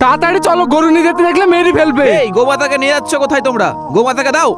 তাড়াতাড়ি চলো, গরু নিয়ে যেতে দেখলে মেরে ফেলবে। এই গোমাতাকে নিয়ে যাচ্ছ কোথায় তোমরা? গোমাতাকে দাও।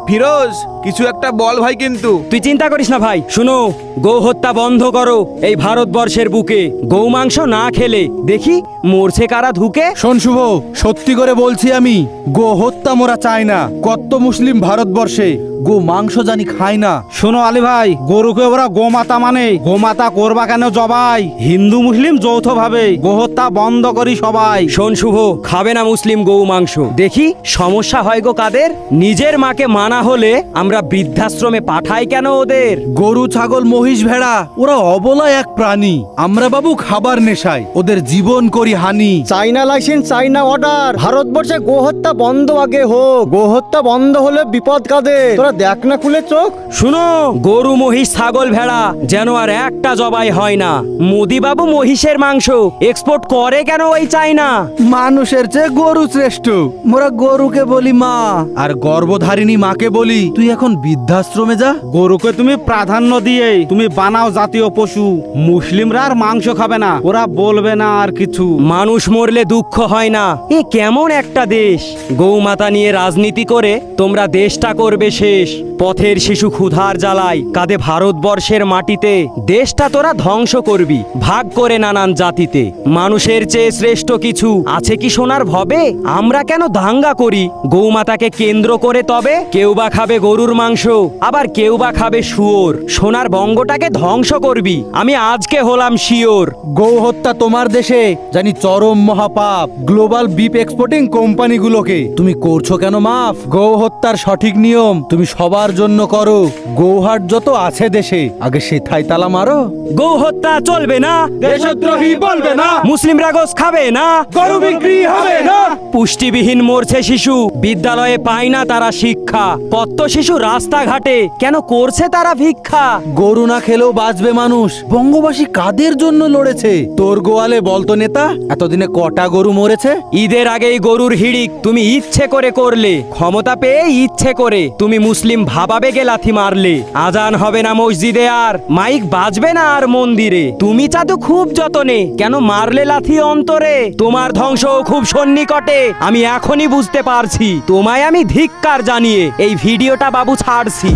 ফিরোজ, কিছু একটা বল ভাই। কিন্তু তুই চিন্তা করিস না ভাই, শুনো, গো হত্যা বন্ধ করো এই ভারতবর্ষের বুকে। গৌ মাংস না খেলে দেখি মরছে কারা ধুকে। শোন শুভ, সত্যি করে বলছি আমি, গো হত্যা মোরা চাই না। কত মুসলিম ভারতবর্ষে গো মাংস জানি খায় না। শোনো আলী ভাই, গরুকে ওরা গোমাতা মানে, গোমাতা করবা কেন জবাই? হিন্দু মুসলিম যৌথ ভাবে গোহত্যা বন্ধ করি সবাই। শোন শুভ, খাবে না মুসলিম গৌ মাংস। দেখি সমস্যা হয় গো কাদের? নিজের মাকে মানা হলে আমরা বৃদ্ধাশ্রমে পাঠাই কেন ওদের? গরু, ছাগল, মহিষ, ভেড়া ওরা অবলা এক প্রাণী। আমরা বাবু খাবার নেশায় ওদের জীবন করি হানি। চাইনা লাইসেন্স, চাইনা অর্ডার, ভারতবর্ষে গোহত্যা বন্ধ আগে হোক। গোহত্যা বন্ধ হলে বিপদ কাদের? তোরা দেখ না খুলে চোখ। শুনো, গরু, মহিষ, ছাগল, ভেড়া যেন আর একটা জবাই হয় না। মোদি বাবু মহিষের মাংস এক্সপোর্ট করে কেন ওই চাইনা? মানুষের চেয়ে গরু শ্রেষ্ঠ। মোরা গরুকে বলি মা, আর গর্ভধারিণী মাকে বলি তুই এখন বৃদ্ধাশ্রমে যা। গরুকে তুমি প্রাধান্য দিয়ে তুমি বানাও জাতীয় পশু। মুসলিমরা আর মাংস খাবে না, ওরা বলবে না আর কিছু। মানুষ মরলে দুঃখ হয় না, এ কেমন একটা দেশ? গৌমাতা নিয়ে রাজনীতি করে তোমরা দেশটা করবে শেষ। পথের শিশু ক্ষুধার জ্বালায় কাঁদে ভারতবর্ষের মাটিতে। দেশটা তোরা ধ্বংস করবি ভাগ করে নানান জাতিতে। মানুষের চেয়ে শ্রেষ্ঠ কিছু আছে কি সোনার ভবে? আমরা কেন দাঙ্গা করি গৌমাতাকে কেন্দ্র করে? তবে কেউ বা খাবে গরুর মাংস, আবার কেউ বা খাবে শুয়োর। সোনার বঙ্গটাকে ধ্বংস করবি, আমি আজকে হলাম শিওর। গৌ হত্যা তোমার দেশে জানি চরম মহাপাপ। গ্লোবাল বিপ এক্সপোর্টিং কোম্পানিগুলোকে তুমি করছো কেন মাফ? গৌ হত্যার সঠিক নিয়ম তুমি সবার জন্য করো। গৌহাট যত আছে দেশে আগে সেথায় তালা মারো। গৌ হত্যা চলবে না, দেশদ্রোহী বলবে না, মুসলিমরা গোস খাবে না, গরু বিক্রি হবে না। পুষ্টিবিহীন মরছে শিশু, বিদ্যালয়ে পায় না তারা শিক্ষা। কত শিশু রাস্তাঘাটে কেন করছে তারা ভিক্ষা? গরু না খেলেও বাঁচবে মানুষ। বঙ্গবাসী কাদের জন্য লড়েছে? তোর গোয়ালে বলতো নেতা, এতদিনে কটা গরু মরেছে? ঈদের আগেই গরুর হিড়িক তুমি ইচ্ছে করে করলে। ক্ষমতা পেয়ে ইচ্ছে করে তুমি মুসলিম ভাবাবেগে লাথি মারলে। আজান হবে না মসজিদে আর, মাইক বাজবে না আর মন্দিরে। তুমি চাঁদু খুব যতনে, কেন মারলে লাথি অন্তরে? তোমার ধ্বংস খুব সন্নিকটে, আমি এখনই বুঝতে পারছি। তোমায় আমি ধিক্কার জানিয়ে এই ভিডিওটা বাবু ছাড়ছি।